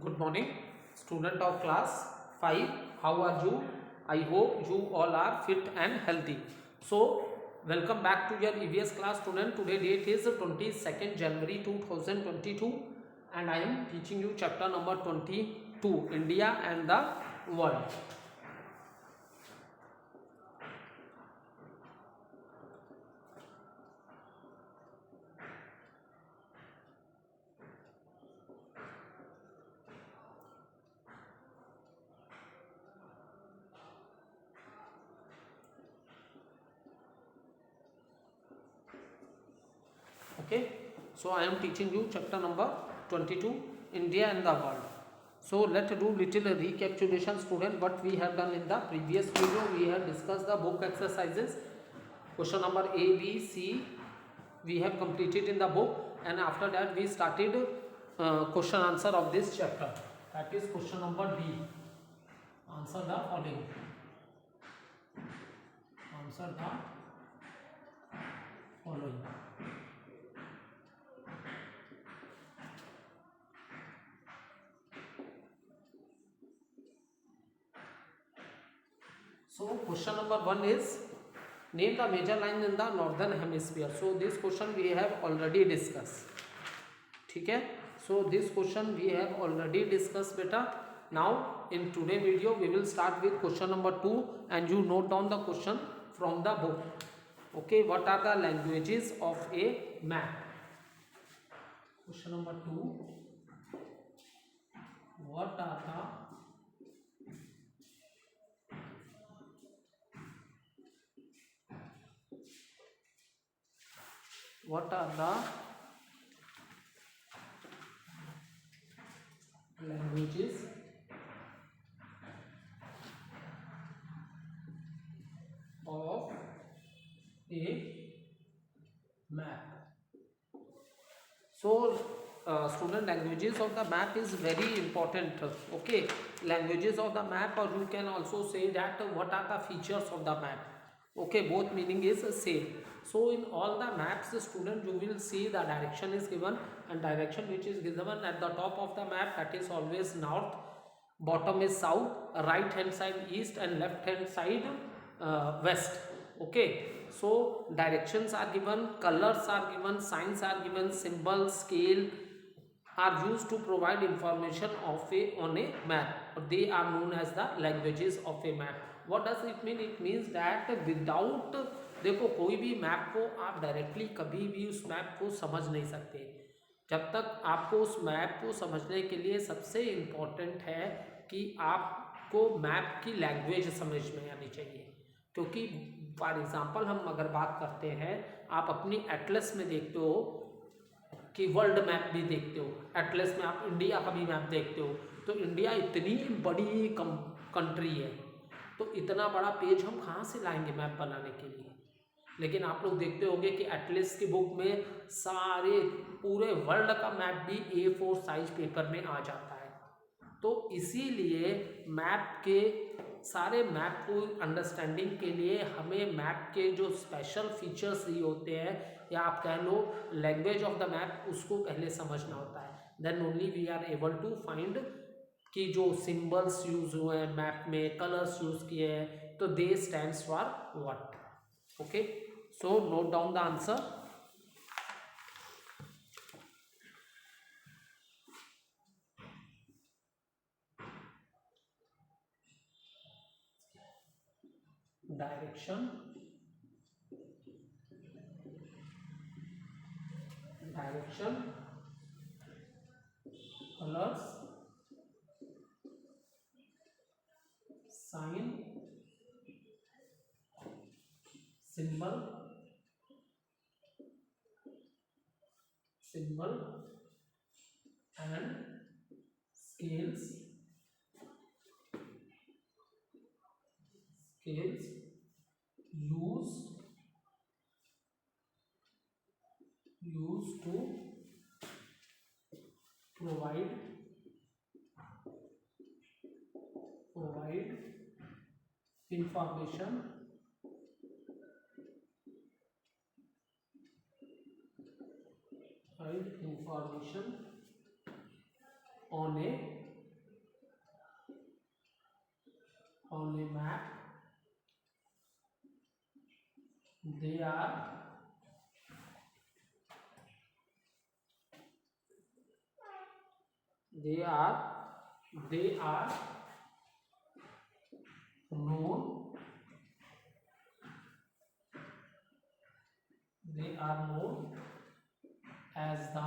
Good morning, student of class 5. How are you? I hope you all are fit and healthy. So, welcome back to your EVS class, student. Today date is 22nd January 2022 and I am teaching you chapter number 22, India and the World. Okay, so I am teaching you chapter number 22, India and the World. So let's do little recapitulation, student. What we have done in the previous video, we have discussed the book exercises. Question number A, B, C we have completed in the book, and after that we started question answer of this chapter. That is question number B. Answer the following. Answer the following. So question number 1 is name the major lines in the northern hemisphere. So this question we have already discussed. ठीक है, so this question we have already discussed beta. Now in today video we will start with question number 2 and you note down the question from the book. Okay, what are the languages of a map? Question number 2, what are the languages of a map? So student, languages of the map is very important. Okay, languages of the map, or you can also say that what are the features of the map. Okay, both meaning is same. So in all the maps, the student, you will see the direction is given, and direction which is given at the top of the map, that is always north, bottom is south, right hand side east, and left hand side west. Okay, so directions are given, colors are given, signs are given, symbols, scale are used to provide information of on a map. They are known as the languages of a map. What does it mean? It means that without, देखो, कोई भी map को आप directly कभी भी उस map को समझ नहीं सकते जब तक आपको उस मैप को समझने के लिए सबसे इम्पोर्टेंट है कि आपको मैप की लैंग्वेज समझ में आनी चाहिए. क्योंकि फॉर एग्जांपल हम अगर बात करते हैं, आप अपनी एटलस में देखते हो कि वर्ल्ड मैप भी देखते हो, एटलस में आप इंडिया का भी मैप देखते हो, तो इंडिया इतनी बड़ी कंट्री है, तो इतना बड़ा पेज हम कहाँ से लाएंगे मैप बनाने के लिए. लेकिन आप लोग देखते होंगे कि एटलस की बुक में सारे पूरे वर्ल्ड का मैप भी A4 साइज पेपर में आ जाता है. तो इसीलिए मैप के सारे मैप को अंडरस्टैंडिंग के लिए हमें मैप के जो स्पेशल फीचर्स ये होते हैं, या आप कह लो लैंग्वेज ऑफ द मैप, उसको पहले समझना होता है. Then only we are able to find कि जो सिंबल्स यूज हुए हैं मैप में, कलर्स यूज किए हैं, तो they stands for what. Okay, so note down the answer. Direction, colors, sign, symbol and scales used to provide information on a on a map, they are they are they are known they are known as the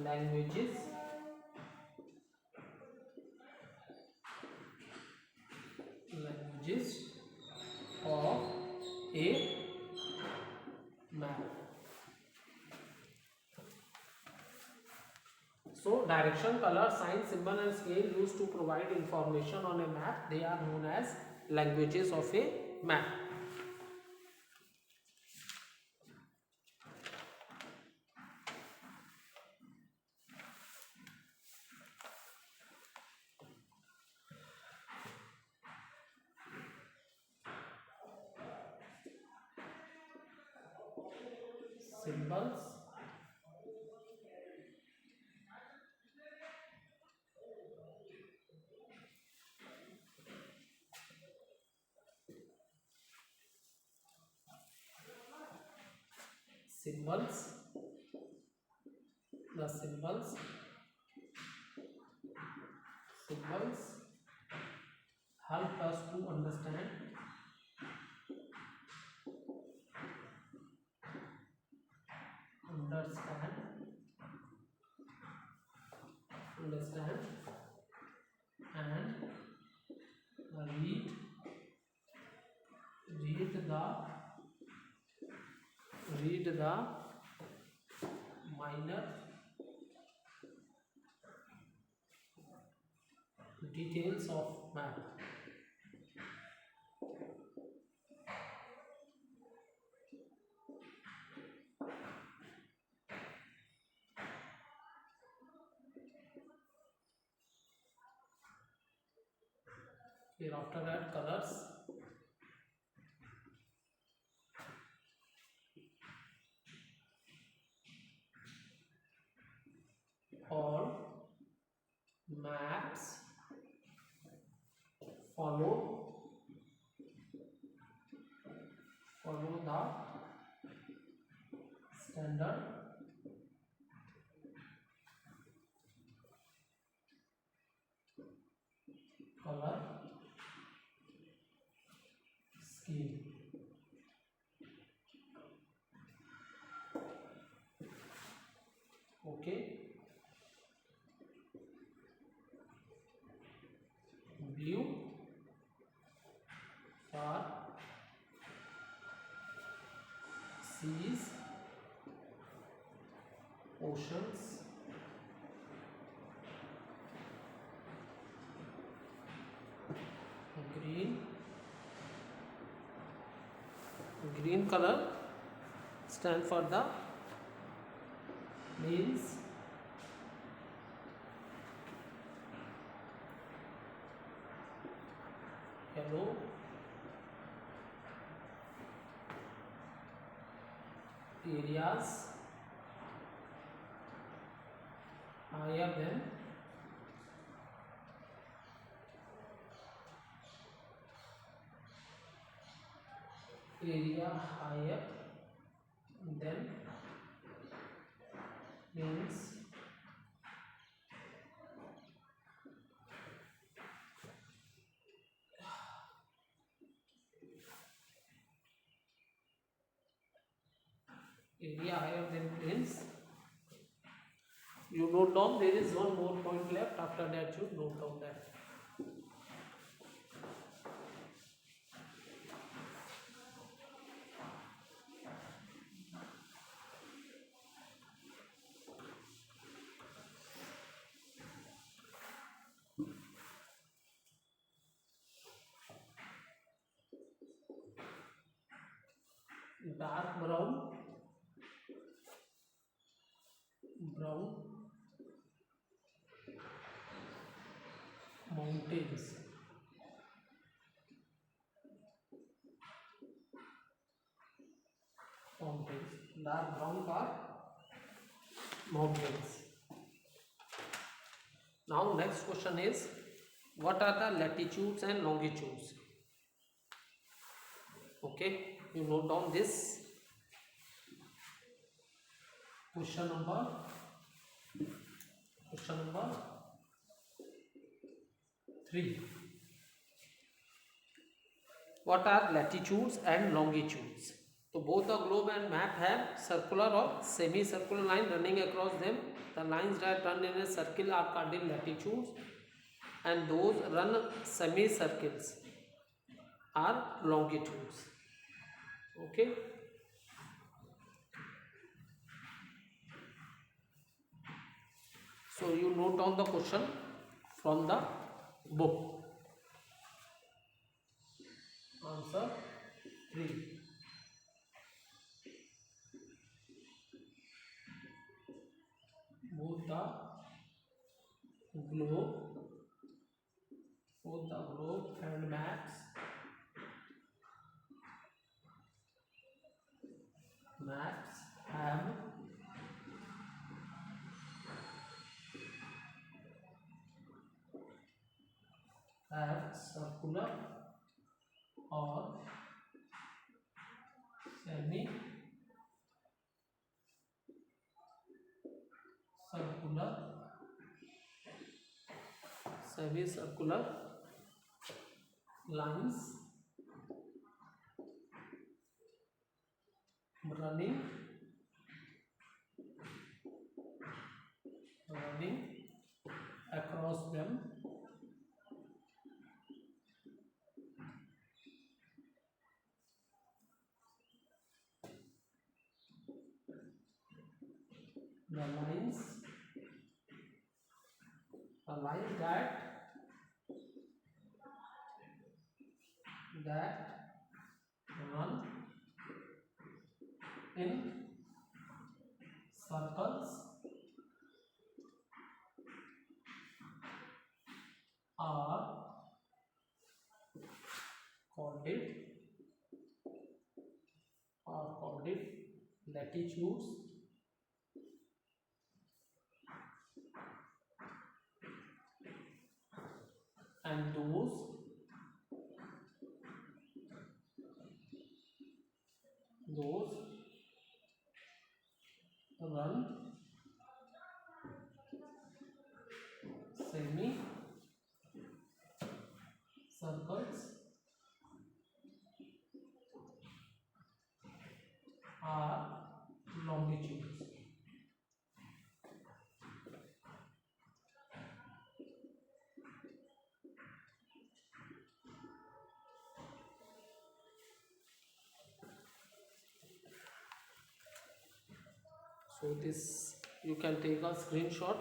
languages of a map. So direction, color, sign, symbol and scale used to provide information on a map, they are known as languages of a map. Symbols, symbols, the symbols help us to understand and read the minor details of map. Here after that, colors, all maps follow the standard color scheme. Okay, blue for seas, oceans, green color stand for the means, yellow areas higher than area higher than means area higher than plains. You note down, there is one more point left, after that you note down that. Dark brown mountains, dark brown for mountains. Now next question is What are the latitudes and longitudes? Okay, you note down this. Question number 3. What are latitudes and longitudes? So both the globe and map have circular or semicircular line running across them. The lines that run in a circle are called latitudes, and those run semicircles are longitudes. Okay. So you note down the question from the book. Answer 3. Both the globe and maps have circular or semicircular lines running across them. The lines that run in circles are called latitudes, and those run semi circles are longitudes. So this you can take a screenshot.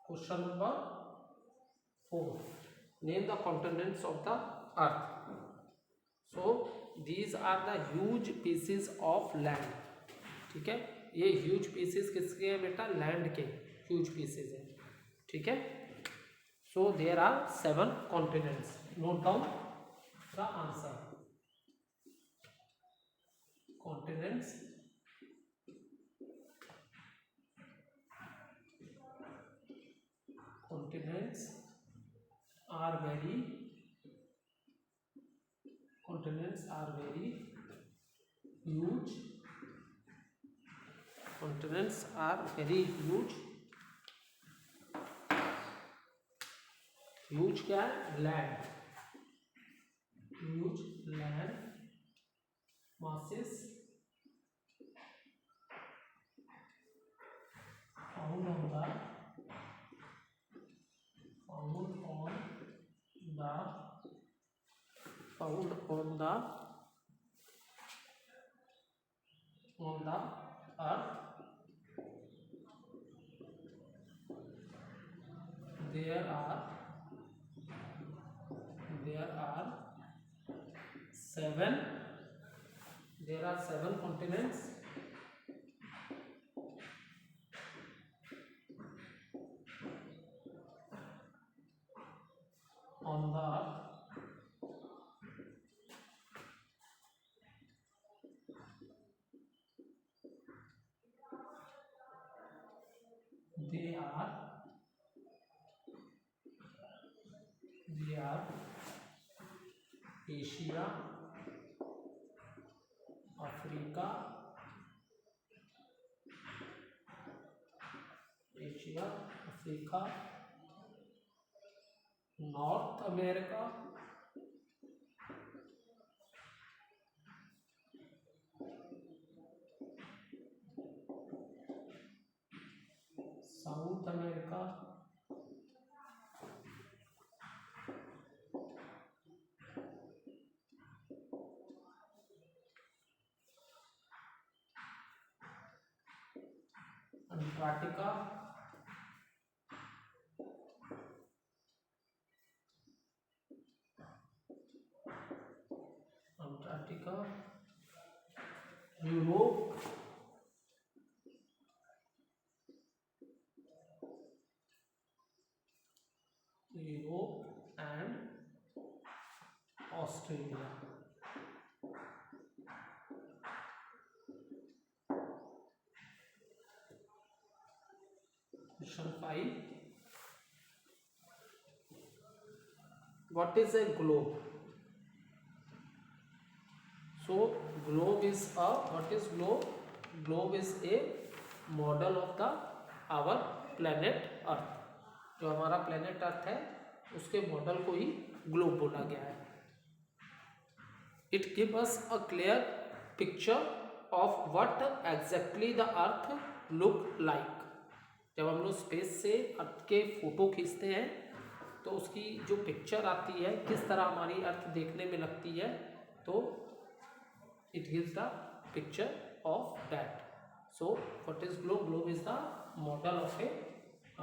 Question number 4. Name the continents of the earth. So these are the huge pieces of land. ठीक है, ये huge pieces किसके हैं बेटा? Land के huge pieces हैं. ठीक है. So there are 7 continents. Note down the answer. Continents are very huge. Continents are very huge. Huge क्या है? Land. Huge land masses found on the earth. There are seven. There are 7 continents. On the earth. They are Asia, Africa, North America, South America, Antarctica, Europe, and Australia. Question 5. What is a globe? So globe is what is globe? Globe is a model of the our planet Earth. जो हमारा planet Earth है उसके model को ही globe बोला गया है. It gives us a clear picture of what exactly the Earth look like. जब हम लोग स्पेस से अर्थ के फोटो खींचते हैं तो उसकी जो पिक्चर आती है किस तरह हमारी अर्थ देखने में लगती है, तो it gives the picture of that. So what is globe? Globe is the model of a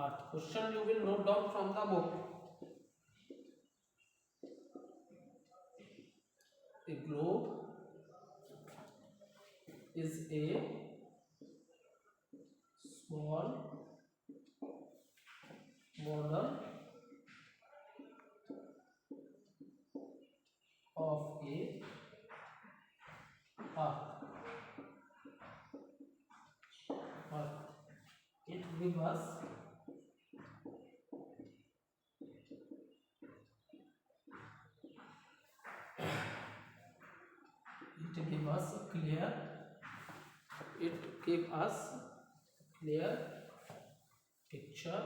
earth. Question you will note down from the book. A globe is a small model of a earth. It gives us clear picture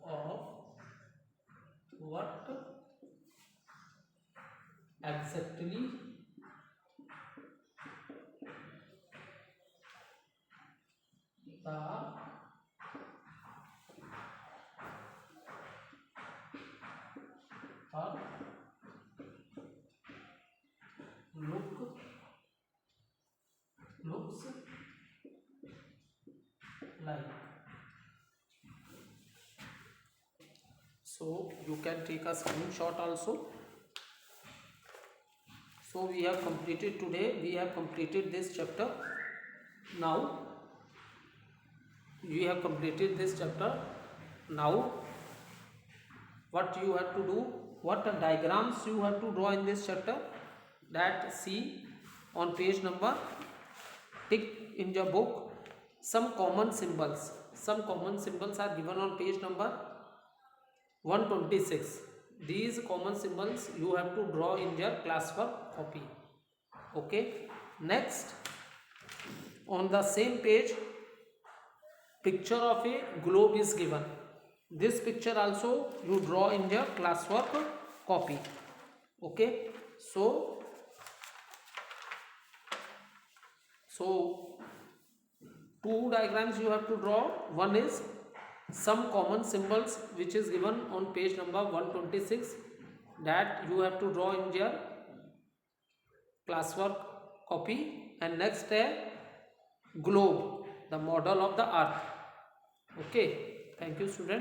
of what exactly the earth looks like. So you can take a screenshot also. So we have completed this chapter. Now we have completed this chapter. Now what you have to do, what diagrams you have to draw in this chapter, that see on page number, tick in your book some common symbols. Some common symbols are given on page number 126. These common symbols you have to draw in your classwork copy. Okay. Next, on the same page, picture of a globe is given. This picture also you draw in your classwork copy. Okay. So two diagrams you have to draw. One is some common symbols which is given on page number 126, that you have to draw in your classwork copy. And next globe, the model of the earth. Okay. Thank you, student.